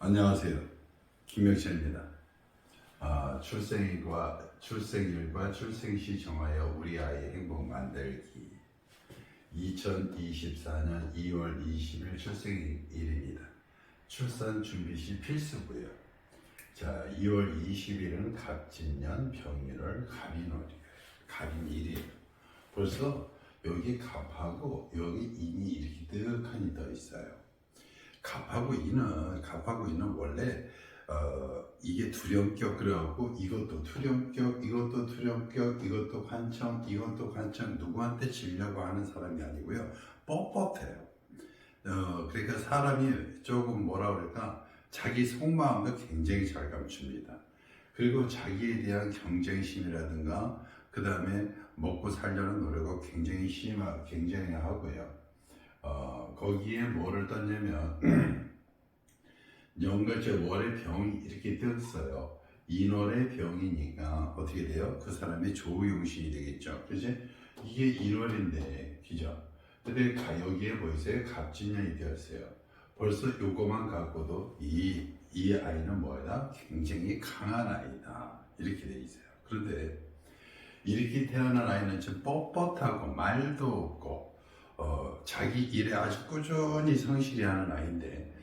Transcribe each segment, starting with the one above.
안녕하세요. 김명철입니다. 출생일과 출생시 정하여 우리 아이의 행복 만들기 2024년 2월 20일 출생일입니다. 출산 준비 시 필수고요. 자, 2월 20일은 갑진년 병일월 갑인일이에요. 벌써 여기 갑하고 여기 인이 이렇게 뜨끈히 떠 있어요. 갑하고 인은 원래 이게 투령격 그래갖고 이것도 투령격, 이것도 투령격, 이것도 관청, 이것도 관청 누구한테 지려고 하는 사람이 아니고요. 뻣뻣해요. 그러니까 사람이 조금 뭐라 그럴까 자기 속마음도 굉장히 잘 감춥니다. 그리고 자기에 대한 경쟁심이라든가 그 다음에 먹고 살려는 노력을 굉장히 하고요. 거기에 뭐를 떴냐면 연결제 월의 병이 이렇게 떴어요. 인월의 병이니까 어떻게 돼요? 그 사람이 조용신이 되겠죠. 그지? 이게 인월인데, 그죠? 근데 여기에 뭐 있어요? 갑진년이 되었어요. 벌써 요거만 갖고도 이 아이는 뭐다? 굉장히 강한 아이다. 이렇게 돼 있어요. 그런데 이렇게 태어난 아이는 좀 뻣뻣하고 말도 없고 자기 일에 아주 꾸준히 성실히 하는 아이인데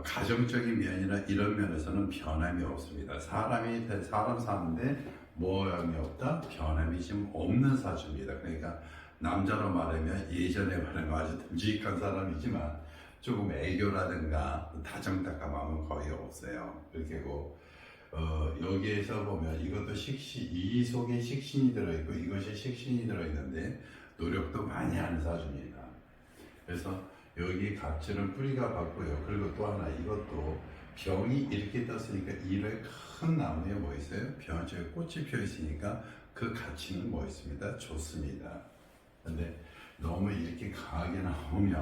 가정적인 면이나 이런 면에서는 변함이 없습니다. 사람 사는데 모함이 없다? 변함이 좀 없는 사주입니다. 그러니까 남자로 말하면 예전에 말하면 아주 듬직한 사람이지만 조금 애교라든가 다정다감함은 거의 없어요. 그리고 여기에서 보면 이것도 이 속에 식신이 들어있고 이것이 식신이 들어있는데 노력도 많이 하는 사주입니다. 그래서 여기 갑질은 뿌리가 밝고요. 그리고 또 하나 이것도 병이 이렇게 떴으니까 이래 큰 나무에 뭐 있어요? 병에 꽃이 펴 있으니까 그 가치는 뭐 있습니다? 좋습니다. 근데 너무 이렇게 강하게 나오면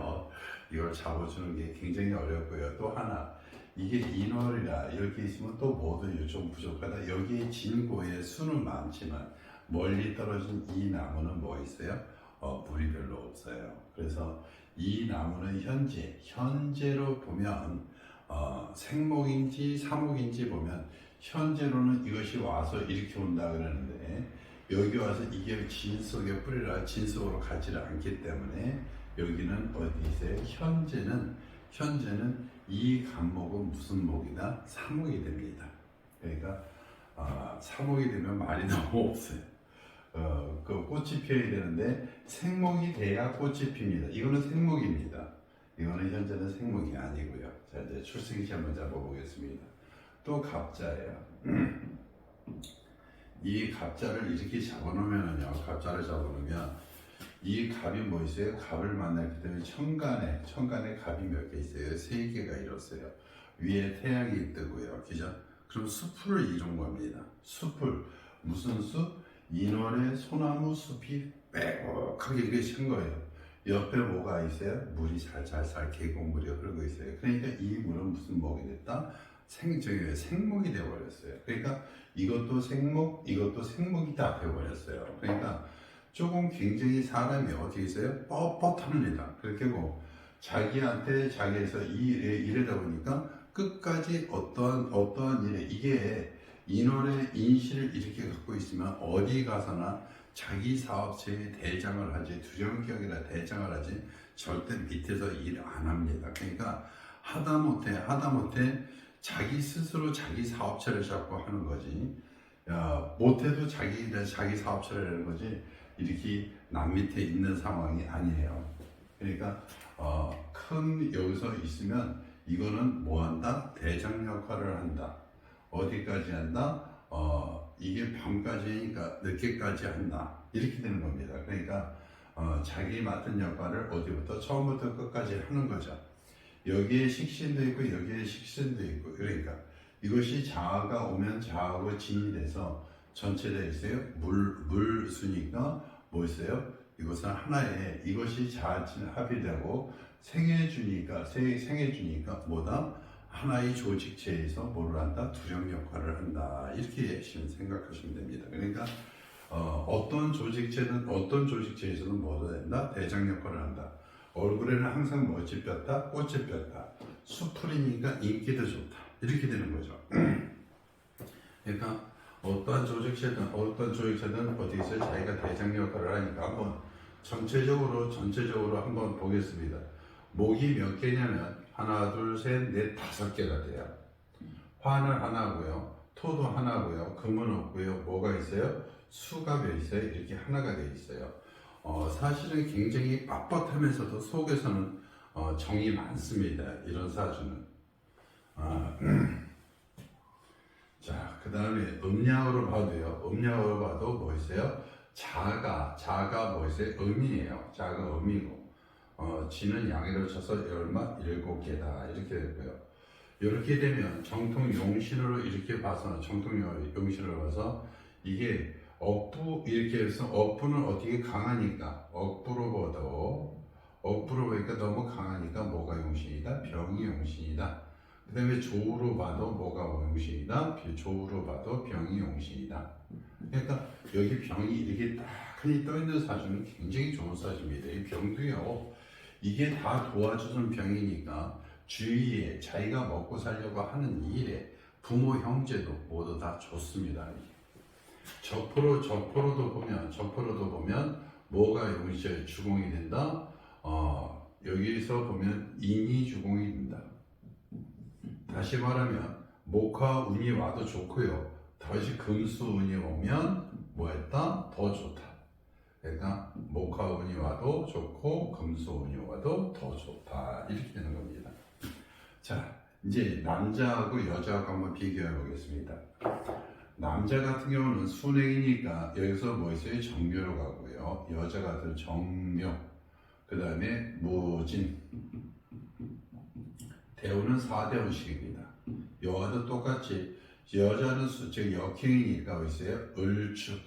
이걸 잡아주는 게 굉장히 어렵고요. 또 하나 이게 인월이라 이렇게 있으면 또 뭐든 좀 부족하다. 여기에 진고의 수는 많지만 멀리 떨어진 이 나무는 뭐 있어요? 물이 별로 없어요. 그래서 이 나무는 현재로 보면 생목인지 사목인지 보면 현재로는 이것이 와서 이렇게 온다 그러는데 여기 와서 이게 진 속에 뿌리라 진 속으로 가지를 않기 때문에 여기는 어디 있어요? 현재는 이 간목은 무슨 목이다? 사목이 됩니다. 그러니까 사목이 되면 말이 너무 없어요. 그 꽃이 피어야 되는데 생목이 돼야 꽃이 핍니다. 이거는 생목입니다. 이거는 현재는 생목이 아니고요. 자, 이제 출생시 한번 잡아보겠습니다. 또 갑자예요. 이 갑자를 이렇게 갑자를 잡아놓으면 이 갑이 뭐 있어요? 갑을 만났기 때문에 천간에 갑이 몇 개 있어요? 3개가 이뤘어요. 위에 태양이 뜨고요. 그죠? 그럼 숲을 이룬 겁니다. 숲을 무슨 숲? 인월의 소나무 숲이 빼곡하게 이렇게 친 거예요. 옆에 뭐가 있어요? 물이 살살살 계곡물이 흐르고 있어요. 그러니까 이 물은 무슨 목이 됐다? 생목이 되어버렸어요. 그러니까 이것도 생목이 다 되어버렸어요. 그러니까 조금 굉장히 사람이 어떻게 있어요? 뻣뻣합니다. 그렇게 뭐 자기에서 이래다 보니까 끝까지 어떠한 일에 이게 인원의 인실을 이렇게 갖고 있으면 어디 가서나 자기 사업체에 대장을 하지 두령격이라 대장을 하지 절대 밑에서 일 안 합니다. 그러니까 하다못해 자기 스스로 자기 사업체를 잡고 하는 거지 못해도 자기 사업체를 하는 거지 이렇게 남 밑에 있는 상황이 아니에요. 그러니까 큰 여기서 있으면 이거는 뭐 한다? 대장 역할을 한다. 어디까지 한다? 이게 밤까지니까 늦게까지 한다. 이렇게 되는 겁니다. 그러니까 자기 맡은 역할을 어디부터 처음부터 끝까지 하는 거죠. 여기에 식신도 있고 여기에 식신도 있고 그러니까 이것이 자아가 오면 자아하고 진이 돼서 전체되어 있어요. 물수니까 뭐 있어요? 이것은 하나의 이것이 자아진 합이 되고 생해주니까 뭐다? 하나의 조직체에서 뭐를 한다? 두령 역할을 한다. 이렇게 생각하시면 됩니다. 그러니까 어떤 조직체에서는 뭐를 한다? 대장 역할을 한다. 얼굴에는 항상 멋이 폈다, 꽃이 폈다. 수풀이니까 인기도 좋다. 이렇게 되는 거죠. 그러니까 어떠한 조직체든 어디 있어요? 자기가 대장 역할을 하니까 한번 전체적으로 한번 보겠습니다. 목이 몇 개냐면 하나, 둘, 셋, 넷, 5개가 돼요. 화는 하나고요, 토도 하나고요, 금은 없고요. 뭐가 있어요? 수가 몇 있어요? 이렇게 하나가 돼 있어요. 사실은 굉장히 빳빳하면서도 속에서는 정이 많습니다. 이런 사주는. 자, 그 다음에 음양으로 봐도요. 음양으로 봐도 뭐 있어요? 자가 뭐 있어요? 음이에요. 자가 음이고, 지는 양이로 쳐서 얼마? 7개다. 이렇게 되고요. 이렇게 되면 정통 용신으로 이렇게 봐서, 용신으로 봐서 이게 억부 이렇게 해서 억부는 어떻게 강하니까 억부로 보니까 너무 강하니까 뭐가 용신이다? 병이 용신이다. 그 다음에 조우로 봐도 뭐가 용신이다? 조우로 봐도 병이 용신이다. 그러니까 여기 병이 이렇게 딱 흔히 떠있는 사주는 굉장히 좋은 사주입니다. 이 병도요, 이게 다 도와주는 병이니까 주위에 자기가 먹고 살려고 하는 일에 부모 형제도 모두 다 좋습니다. 적포로도 보면 뭐가 용신 주공이 된다. 여기서 보면 인이 주공이 된다. 다시 말하면 목화 운이 와도 좋고요. 다시 금수 운이 오면 뭐했다? 더 좋다. 그러니까 목화 운이 와도 좋고 금수 운이 와도 더 좋다. 이렇게 되는 겁니다. 자, 이제 남자하고 여자하고 한번 비교해 보겠습니다. 남자 같은 경우는 순행이니까 여기서 뭐 있어요? 정묘로 가고요. 여자 같은 정묘, 그 다음에 무진, 대우는 4대운식입니다. 여와도 똑같이 여자는 즉 역행이니까 뭐 있어요? 을축,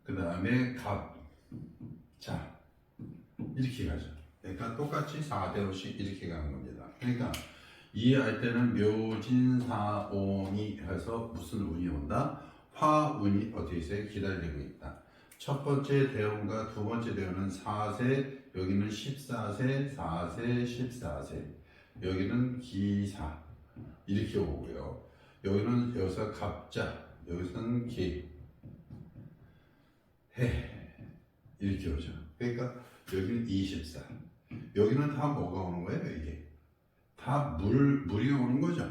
그 다음에 갑, 자, 이렇게 가죠. 그러니까 똑같이 4대운식 이렇게 가는 겁니다. 그러니까 이해할 때는 묘진사오미 해서 무슨 운이 온다? 화운이 어디 있어요? 기다리고 있다. 첫 번째 대운과 두 번째 대운은 4세, 여기는 14세, 4세, 14세, 여기는 기사 이렇게 오고요. 여기서 갑자, 여기서는 기, 해 이렇게 오죠. 그러니까 여기는 24. 여기는 다 뭐가 오는 거예요? 이게 다 물이 오는 거죠.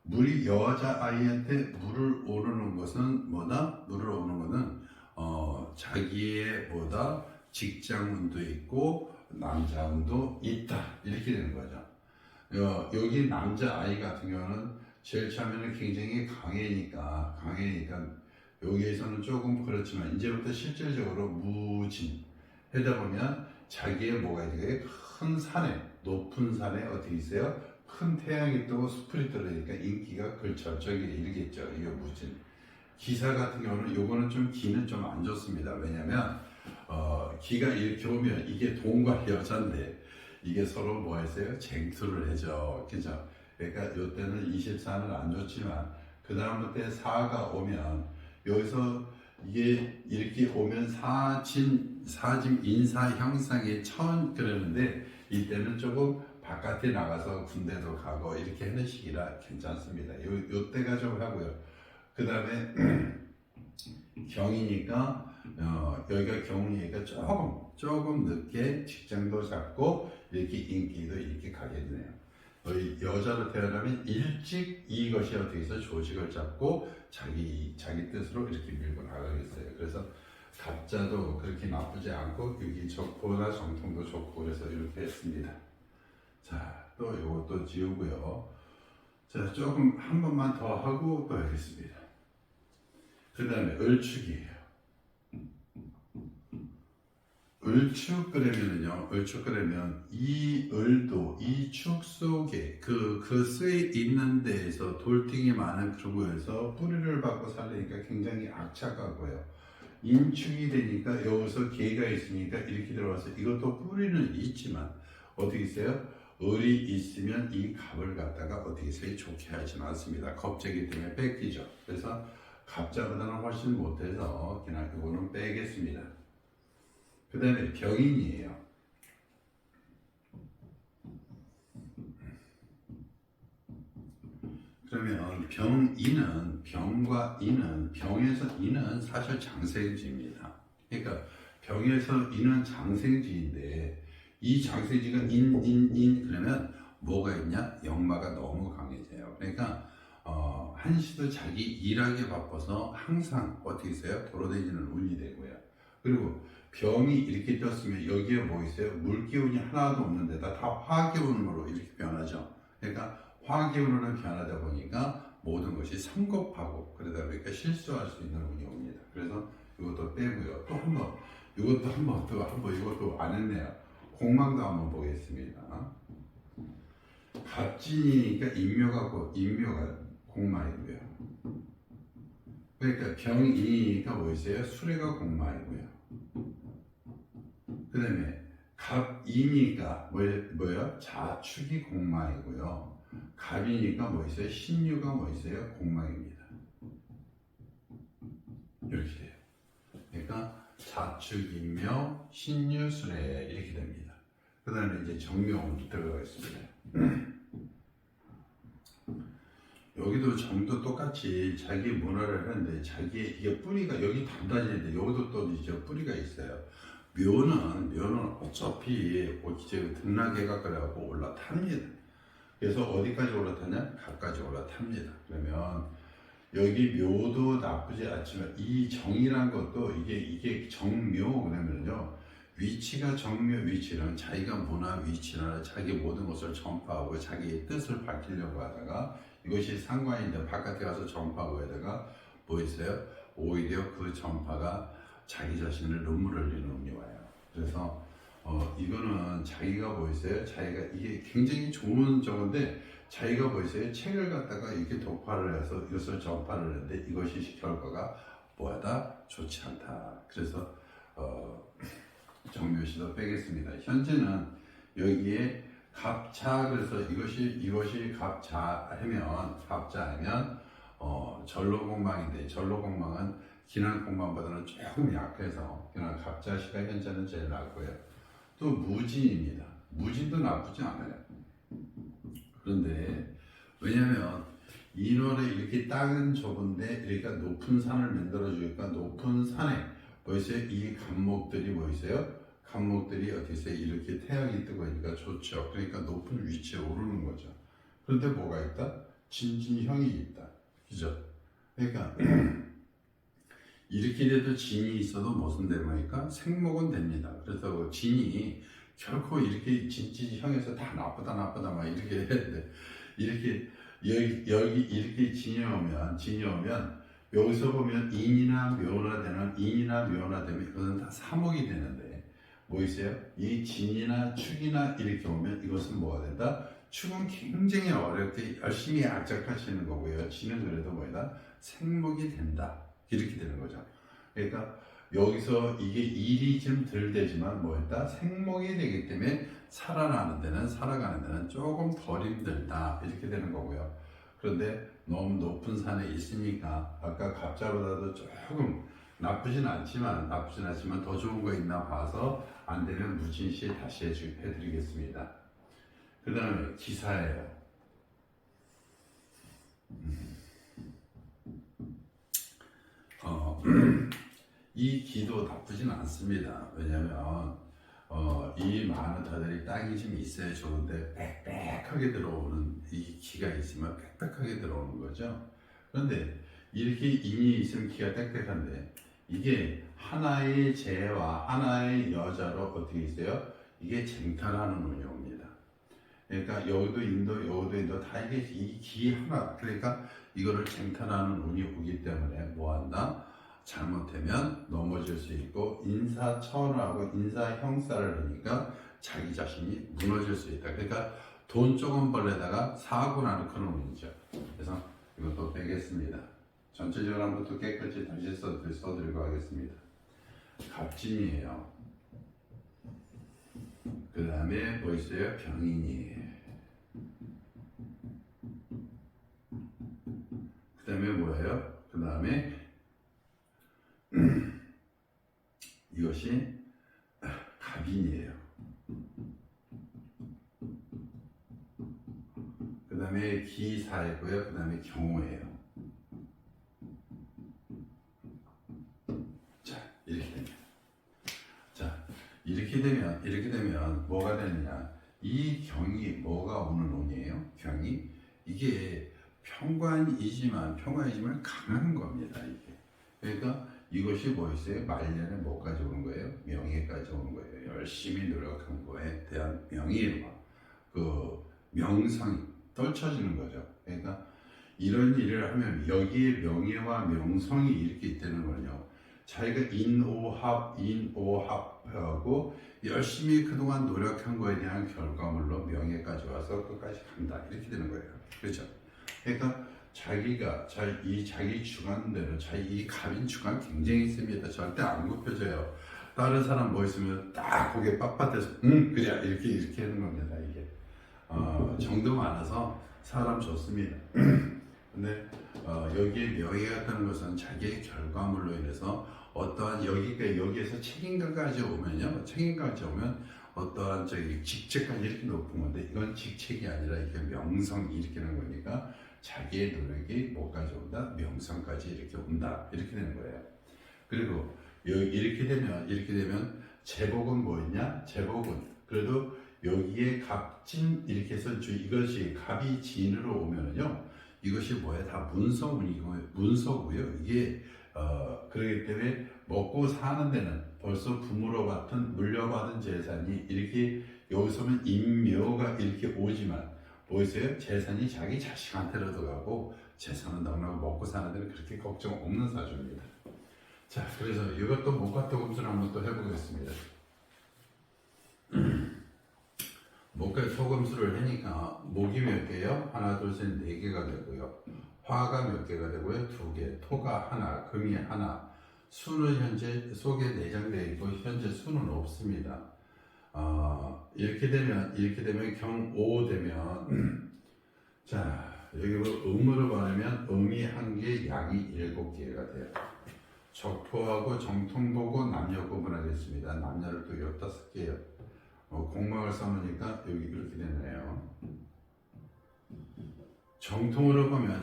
물이 여자 아이한테 물을 오르는 것은 뭐다? 물을 오는 것은 자기의 뭐다? 직장운도 있고 남자운도 있다. 이렇게 되는 거죠. 여기 남자 아이 같은 경우는 제일 처음에는 굉장히 강해니까 여기에서는 조금 그렇지만 이제부터 실질적으로 무진 하다 보면 자기의 뭐가 되게 큰 산에, 높은 산에 어떻게 있어요? 큰 태양이 뜨고 숲이 떨어지니까 인기가 그 절정에 이르겠죠. 이거 무진. 기사 같은 경우는 요거는 좀 기는 좀 안 좋습니다. 왜냐면 기가 이렇게 오면 이게 돈과 여자인데 이게 서로 뭐 했어요? 쟁투를 해죠. 그죠? 그러니까 요때는 24는 안 좋지만 그 다음부터 4가 오면 여기서 이게 이렇게 오면 사진 인사 형상의 천 그러는데 이때는 조금 바깥에 나가서 군대도 가고 이렇게 하는 시기라 괜찮습니다. 요때가 좀 하고요. 그 다음에 경이니까 여기가 경이니까 조금 늦게 직장도 잡고 이렇게 인기도 이렇게 가게 되네요. 여자로 태어나면 일찍 이것이 어떻게 해서 조직을 잡고 자기 뜻으로 이렇게 밀고 나가겠어요. 그래서 갑자도 그렇게 나쁘지 않고 여기 적포나 정통도 좋고 그래서 이렇게 했습니다. 자, 또 이것도 지우고요. 자, 조금 한 번만 더 하고 또 하겠습니다. 그 다음에 을축이에요. 을축 그러면 이 을도 이 축 속에 그 쇠 있는 데에서 돌덩이 많은 그곳에서 뿌리를 받고 살려니까 굉장히 악착하고요. 인축이 되니까 여기서 개가 있으니까 이렇게 들어와서 이것도 뿌리는 있지만 어떻게 있어요? 을이 있으면 이 갑을 갖다가 어떻게 해서 좋게 하진 않습니다. 겁재기 때문에 뺏기죠. 그래서 갑자보다는 훨씬 못해서 그냥 이거는 빼겠습니다. 그 다음에 병인이에요. 그러면 병인은 병과 인은 병에서 인은 사실 장생지입니다. 그러니까 병에서 인은 장생지인데 이 장생지가 인 그러면 뭐가 있냐? 역마가 너무 강해져요. 그러니까 한시도 자기 일하기에 바빠서 항상 어떻게 있어요? 돌아다니는 운이 되고요. 그리고 병이 이렇게 떴으면 여기에 뭐 있어요? 물기운이 하나도 없는데다 다 화기운으로 이렇게 변하죠. 그러니까 화기운으로 변하다 보니까 모든 것이 성급하고 그러다 보니까 실수할 수 있는 운이 옵니다. 그래서 이것도 빼고요. 또 한번 이것도 한번 이것도 안 했네요. 공망도 한번 보겠습니다. 갑진이니까 인묘가 공마이고요. 그러니까 병이니까 뭐 있어요? 수레가 공마이고요. 그 다음에 갑이니까 뭐예요? 자축이 공마이고요. 갑이니까 뭐 있어요? 신유가 뭐 있어요? 공망입니다. 이렇게 돼요. 그러니까 자축인묘 신유수레 이렇게 됩니다. 그 다음에 이제 정묘 들어가겠습니다. 여기도 정도 똑같이 자기 문화를 하는데 자기의 이게 뿌리가 여기 단단한데 여기도 또 이제 뿌리가 있어요. 묘는 어차피 이제 등락해가 그래갖고 올라탑니다. 그래서 어디까지 올라타냐? 갑까지 올라탑니다. 그러면 여기 묘도 나쁘지 않지만 이 정이란 것도 이게 정묘 그러면요. 위치가 정묘 위치는 자기가 문화 위치나 자기 모든 것을 전파하고 자기의 뜻을 밝히려고 하다가 이것이 상관인데 바깥에 가서 전파하고 하다가 뭐 있어요? 오히려 그 전파가 자기 자신을 눈물 흘리는 운이 와요. 그래서 이거는 자기가 뭐 있어요? 자기가 이게 굉장히 좋은 정인데 자기가 뭐 있어요? 책을 갖다가 이렇게 독파를 해서 이것을 전파를 하는데 이것이 결과가 뭐하다? 좋지 않다. 그래서 정묘시도 빼겠습니다. 현재는 여기에 갑자 그래서 이것이 갑자하면 전로공망인데 전로공망은 기난공망보다는 조금 약해서 그냥 갑자시가 현재는 제일 낫고요. 또 무진입니다. 무진도 나쁘지 않아요. 그런데 왜냐하면 인월에 이렇게 땅은 좁은데 그러니까 높은 산을 만들어 주니까 높은 산에 뭐 있어요? 이 간목들이 뭐 있어요? 간목들이 어떻게 있어요? 이렇게 태양이 뜨고 있으니까 좋죠. 그러니까 높은 위치에 오르는 거죠. 그런데 뭐가 있다? 진진형이 있다. 그죠? 그러니까 이렇게 돼도 진이 있어도 무슨 되니까 생목은 됩니다. 그래서 진이 결코 이렇게 진지형에서 다 나쁘다 막 이렇게 했는데 이렇게 여기 이렇게 진이 오면 여기서 보면 인이나 묘나 되면 이것은 다 사목이 되는데 뭐 있어요? 이 진이나 축이나 이렇게 오면 이것은 뭐가 된다? 축은 굉장히 어렵게 열심히 악작하시는 거고요. 진은 그래도 뭐다? 생목이 된다. 이렇게 되는 거죠. 그러니까 여기서 이게 일이 좀 덜 되지만 뭐였다? 생목이 되기 때문에 살아가는 데는 조금 덜 힘들다. 이렇게 되는 거고요. 그런데 너무 높은 산에 있으니까 아까 갑자보다도 조금 나쁘진 않지만 더 좋은 거 있나 봐서 안 되면 무진시 다시 해드리겠습니다. 그 다음에 기사예요. 이 기도 나쁘진 않습니다. 왜냐면 이 많은 터들이 땅이 좀 있어야 좋은데 빽빽하게 들어오는 이 기가 있으면 빽빽하게 들어오는 거죠. 그런데 이렇게 인이 있으면 기가 빽빽한데 이게 하나의 재와 하나의 여자로 어떻게 있어요? 이게 쟁탈하는 운이 옵니다. 그러니까 여기도 인도 다 이게 이 기 하나 그러니까 이거를 쟁탈하는 운이 오기 때문에 뭐한다? 잘못되면 넘어질 수 있고 인사천하고 인사형사를 하니까 자기 자신이 무너질 수 있다. 그러니까 돈 조금 벌려다가 사고 나는 그런 운이죠. 그래서 이것도 빼겠습니다. 전체적으로 한번 또 깨끗이 다시 써드리고 하겠습니다. 갑진이에요. 그 다음에 뭐 있어요? 병인이. 그 다음에 뭐예요? 그 다음에 이것이 갑인이에요. 그 그 다음에 기사이고요. 그 다음에 경우예요. 자, 이렇게 됩니다. 자, 이렇게 되면 뭐가 되느냐? 이 경이 뭐가 오는 운이에요? 경이 이게 평관이지만 강한 겁니다. 이게. 그러니까 이것이 뭐 있어요? 말년에 뭐까지 오는 거예요? 명예까지 오는 거예요. 열심히 노력한 거에 대한 명예와 그 명성이 떨쳐지는 거죠. 그러니까 이런 일을 하면 여기에 명예와 명성이 이렇게 있다는 거요. 자기가 인오합하고 열심히 그동안 노력한 거에 대한 결과물로 명예까지 와서 끝까지 간다. 이렇게 되는 거예요. 그렇죠? 그러니까 자기가 자기 주관대로 이 갑인 주관 굉장히 있습니다. 절대 안 굽혀져요. 다른 사람 뭐 있으면 딱 고개 빳빳해서 그래 이렇게 하는 겁니다. 이게 정도 많아서 사람 좋습니다. 근데 여기에 명예가 있다는 것은 자기의 결과물로 인해서 어떠한 여기에서 책임감까지 오면요. 책임감까지 오면 어떠한 직책까지 이렇게 높은 건데 이건 직책이 아니라 이게 명성이 이렇게 되는 거니까 자기의 노력이 뭐까지 온다? 명성까지 이렇게 온다. 이렇게 되는 거예요. 그리고 이렇게 되면 제복은 뭐였냐? 제복은 그래도 여기에 갑진 이렇게 해서 이것이 갑이 진으로 오면은요. 이것이 뭐야? 다 문서고요. 이게 그렇기 때문에 먹고 사는 데는 벌써 부모로 물려받은 재산이 이렇게 여기서는 인묘가 이렇게 오지만 보이세요? 재산이 자기 자식한테라도 가고 재산은 너무나 먹고 사는 데는 그렇게 걱정 없는 사주입니다. 자, 그래서 이것도 목화토금수를 한번 또 해보겠습니다. 목화토금수를 하니까 목이 몇 개요? 하나, 둘, 셋, 네 개가 되고요. 화가 몇 개가 되고요? 두 개. 토가 하나, 금이 하나. 수는 현재 속에 내장되어 있고 현재 수는 없습니다. 이렇게 되면 경오 되면 자 여기 음으로 말하면 음이 한 개, 양이 7개가 돼요. 적토하고 정통보고 남녀 구분하겠습니다. 남녀를 또 15개요. 공막을 써놓으니까 여기 이렇게 되네요. 정통으로 보면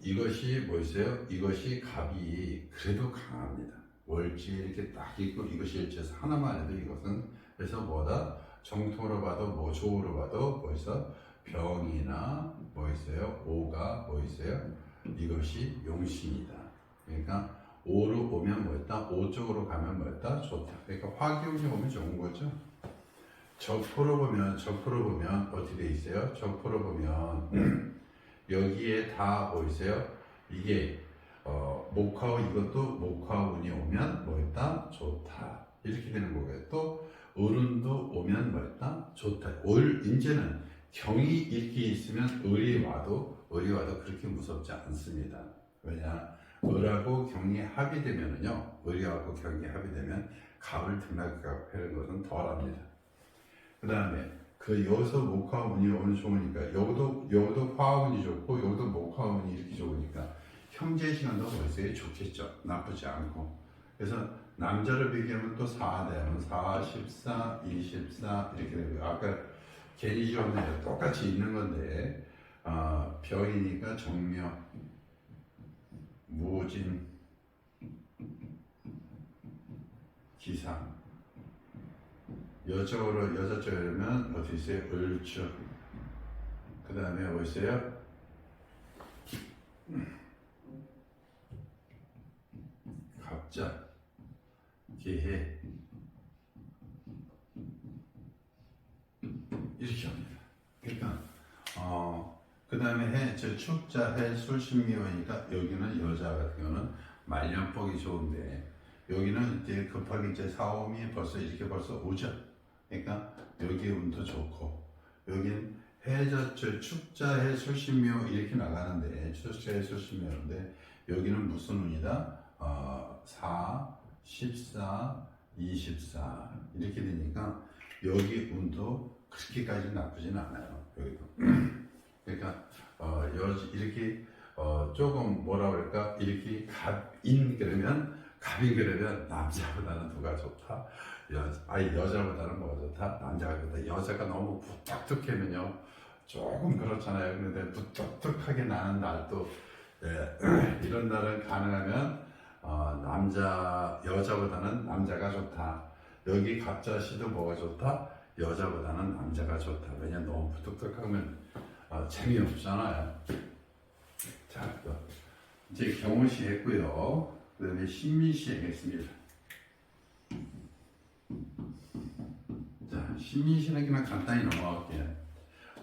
이것이 뭐 있어요? 이것이 갑이 그래도 강합니다. 월지 이렇게 딱 있고 이것이 일치해서 하나만 해도 이것은 그래서 뭐다? 정통으로 봐도 뭐 조으로 봐도 뭐 있어? 병이나 뭐 있어요? 오가 뭐 있어요? 이것이 용신이다. 그러니까 오로 오면 뭐였다? 오 쪽으로 가면 뭐였다? 좋다. 그러니까 화기운이 오면 좋은 거죠. 적포로 보면 어떻게 돼 있어요? 적포로 보면 여기에 다 뭐 있어요? 이게 목화우 이것도 목화운이 오면 뭐였다? 좋다. 이렇게 되는 거고요. 또 을운도 오면 뭐였다? 좋다. 이제는 경이 이렇게 있으면 을이 와도 그렇게 무섭지 않습니다. 왜냐? 을하고 경이 합이 되면은요. 을하고 경이 합이 되면 갑을 등락하는 것은 덜합니다. 그 다음에 여기서 목화운이 오늘 좋으니까 여기도 화운이 좋고 여기도 목화운이 이렇게 좋으니까 형제 시간도 벌써 좋겠죠. 나쁘지 않고. 그래서 남자를 비교하면 또 4대하면 4, 14, 24 이렇게 되고요. 아까 괜히 지었네요. 똑같이 있는 건데 벼이니까 정묘, 무진, 기상. 여자 쪽이라면 어디 있어요? 을주. 그 다음에 뭐 있어요? 갑자, 기해. 이렇게 합니다. 그러니까 그 다음에 축자, 해, 술신미화니까 여기는 여자 같은 경우는 말년복이 좋은데 여기는 이제 급하게 이제 사오미 벌써 오죠. 그러니까 여기 운도 좋고 여긴 해자철 축자, 해, 술신묘 이렇게 나가는데 축자, 해, 술신묘인데 여기는 무슨 운이다? 4, 14, 24 이렇게 되니까 여기 운도 그렇게까지 나쁘진 않아요. 여기도. 그러니까 이렇게 조금 뭐라 그럴까 이렇게 갑인 그러면 남자보다는 누가 좋다. 여자보다는 뭐가 좋다. 남자보다 여자가 너무 뚝뚝하면요 조금 그렇잖아요. 그런데 무뚝뚝하게 나는 날도 예, 이런 날은 가능하면 여자보다는 남자가 좋다. 여기 갑자시도 뭐가 좋다? 여자보다는 남자가 좋다. 왜냐 너무 무뚝뚝하면 재미없잖아요. 자, 이제 경호시 했고요. 그 다음에 신민시 하겠습니다. 자, 신민시는 그냥 간단히 넘어갈게요.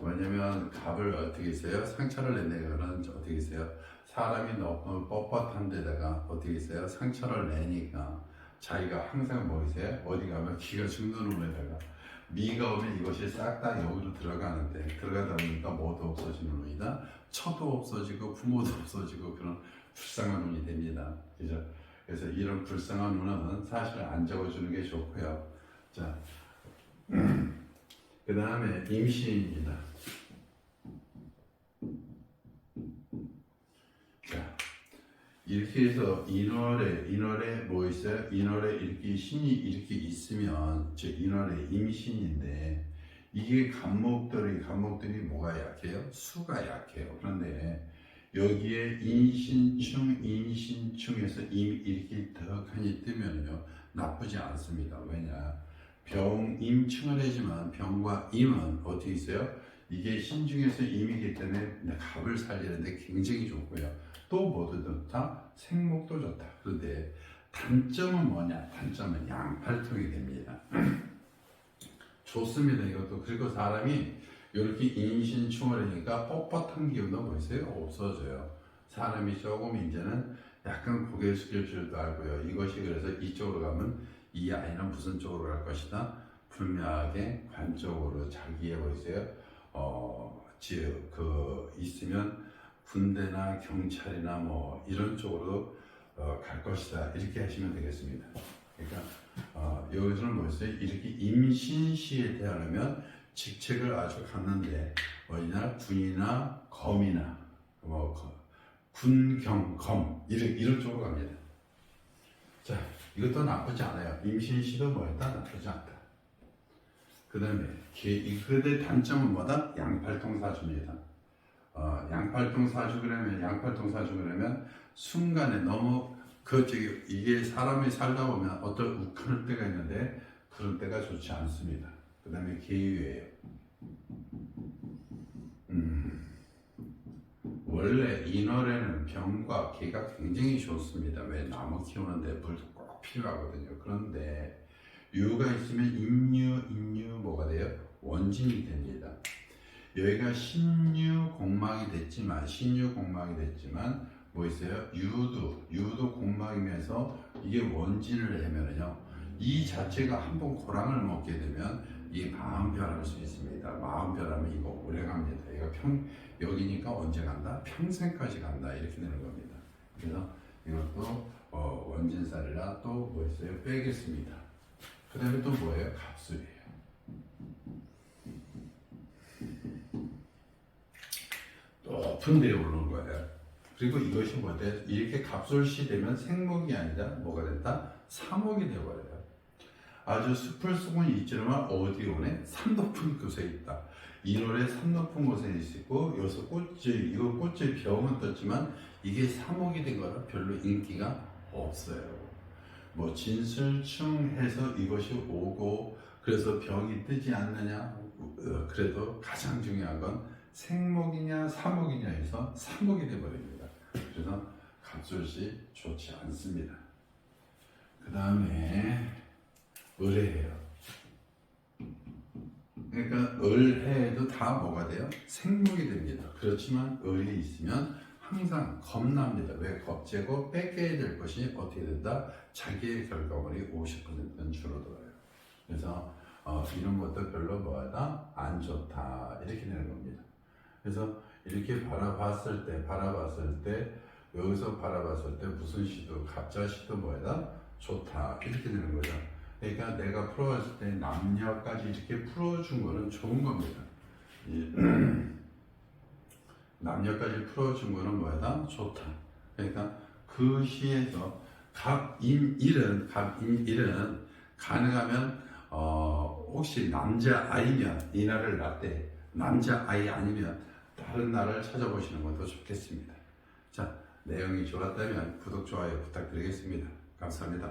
왜냐면 갑을 어떻게 써요? 상처를 낸다거는 어떻게 써요? 사람이 너무 뻣뻣한 데다가 어떻게 써요? 상처를 내니까 자기가 항상 뭐 있어요? 어디 가면 기가 죽는 놈에다가 미가 오면 이것이 싹 다 여기로 들어가는데 들어가다 보니까 뭐도 없어지는 놈이다. 처도 없어지고 부모도 없어지고 그런 불쌍한 놈이 됩니다. 그죠? 그래서 이런 불쌍한 놈은 사실 안 적어주는 게 좋고요. 자, 그 다음에 임시입니다. 자, 이렇게 해서 인월에 뭐 있어요? 인월에 이렇게 신이 이렇게 있으면 즉 인월에 임신인데 이게 간목들이 뭐가 약해요? 수가 약해요. 그런데 여기에 인신충에서 이렇게 덕하니 뜨면요 나쁘지 않습니다. 왜냐? 병임충을 하지만 병과 임은 어떻게 있어요? 이게 신중에서 임이기 때문에 갑을 살리는데 굉장히 좋고요. 또 뭐도 좋다? 생목도 좋다. 그런데 단점은 뭐냐? 단점은 양팔통이 됩니다. 좋습니다. 이것도. 그리고 사람이 이렇게 인신충을 하니까 뻣뻣한 기운도 뭐 있어요? 없어져요. 사람이 조금 이제는 약간 고개 숙일 줄도 알고요. 이것이 그래서 이쪽으로 가면 이 아이는 무슨 쪽으로 갈 것이다? 분명하게 관 쪽으로 자기의 뭐 있어요? 있으면 군대나 경찰이나 뭐 이런 쪽으로 갈 것이다. 이렇게 하시면 되겠습니다. 그러니까 여기서는 뭐 있어요? 이렇게 임신시에 태어나면 직책을 아주 갖는데 뭐냐? 군이나 검이나 군경검 이런 쪽으로 갑니다. 자, 이것도 나쁘지 않아요. 임신시도 뭐였다? 나쁘지 않다. 그 다음에 그의 단점은 뭐다? 양팔통사주입니다. 양팔통사주 그러면 순간에 너무 이게 사람이 살다 보면 어떤 욱하는 때가 있는데 그런 때가 좋지 않습니다. 그 다음에 계유예요. 원래 인월에는 병과 개가 굉장히 좋습니다. 왜? 나무 키우는데 물도 꼭 필요하거든요. 그런데 유가 있으면 인유 뭐가 돼요? 원진이 됩니다. 여기가 신유 공막이 됐지만 뭐 있어요? 유도 공막이면서 이게 원진을 하면은요 이 자체가 한번 고랑을 먹게 되면 이 마음별할 수 있습니다. 마음별하면 이거 오래 갑니다. 이거 여기니까 언제 간다? 평생까지 간다. 이렇게 되는 겁니다. 그래서 이것도 원진살이라 또 뭐 있어요? 빼겠습니다. 그 다음에 또 뭐예요? 갑술이에요. 높은 데에 오르는 거예요. 그리고 이것이 뭐돼? 이렇게 갑술시 되면 생목이 아니라 뭐가 된다? 사목이 되어버려요. 아주 숲을 쏘고는 있지만 어디 오네? 산 높은 곳에 있다. 1월에 산 높은 곳에 있고 여기서 꽃이 병은 떴지만 이게 사목이 된 거라 별로 인기가 없어요. 뭐 진술충해서 이것이 오고 그래서 병이 뜨지 않느냐? 그래도 가장 중요한 건 생목이냐 사목이냐 해서 사목이 되어버립니다. 그래서 갑술시 좋지 않습니다. 그 다음에 을해예요. 그러니까 을해에도 다 뭐가 돼요? 생목이 됩니다. 그렇지만 을이 있으면 항상 겁납니다. 왜? 겁재고 뺏겨야 될 것이 어떻게 된다? 자기의 결과물이 50%는 줄어들어요. 그래서 이런 것도 별로 뭐하다? 안 좋다. 이렇게 되는 겁니다. 그래서 이렇게 바라봤을 때 여기서 바라봤을 때 무슨 시도 갑자시도 뭐하다? 좋다. 이렇게 되는 거죠. 그러니까 내가 풀어봤을 때 남녀까지 이렇게 풀어준 거는 좋은 겁니다. 남녀까지 풀어준 거는 뭐다? 좋다. 그러니까 그 시에서 갑인일은 가능하면 혹시 남자 아이면 이날을 낳되 남자아이 아니면 다른 나라를 찾아보시는 것도 좋겠습니다. 자, 내용이 좋았다면 구독, 좋아요 부탁드리겠습니다. 감사합니다.